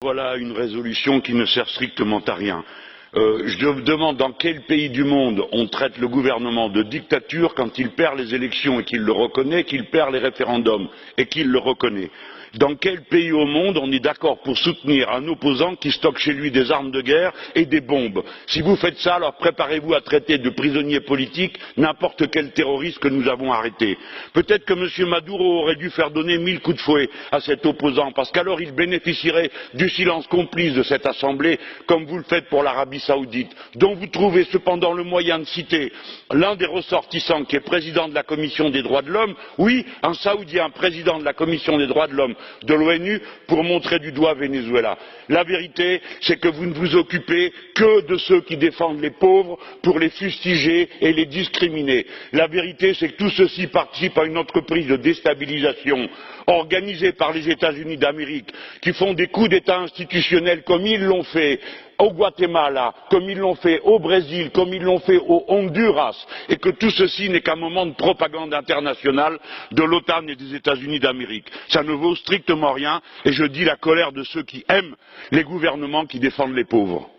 Voilà une résolution qui ne sert strictement à rien. Je me demande dans quel pays du monde on traite le gouvernement de dictature quand il perd les élections et qu'il le reconnaît, qu'il perd les référendums et qu'il le reconnaît. Dans quel pays au monde on est d'accord pour soutenir un opposant qui stocke chez lui des armes de guerre et des bombes? Si vous faites ça, alors préparez-vous à traiter de prisonnier politique n'importe quel terroriste que nous avons arrêté. Peut-être que M. Maduro aurait dû faire donner 1000 coups de fouet à cet opposant, parce qu'alors il bénéficierait du silence complice de cette Assemblée, comme vous le faites pour l'Arabie Saoudite, dont vous trouvez cependant le moyen de citer l'un des ressortissants qui est président de la Commission des droits de l'homme, oui, un Saoudien président de la Commission des droits de l'homme de l'ONU, pour montrer du doigt Venezuela. La vérité, c'est que vous ne vous occupez que de ceux qui défendent les pauvres pour les fustiger et les discriminer. La vérité, c'est que tout ceci participe à une entreprise de déstabilisation organisée par les États-Unis d'Amérique, qui font des coups d'État institutionnels comme ils l'ont fait au Guatemala, comme ils l'ont fait au Brésil, comme ils l'ont fait au Honduras, et que tout ceci n'est qu'un moment de propagande internationale de l'OTAN et des États-Unis d'Amérique. Ça ne vaut strictement rien, et je dis la colère de ceux qui aiment les gouvernements qui défendent les pauvres.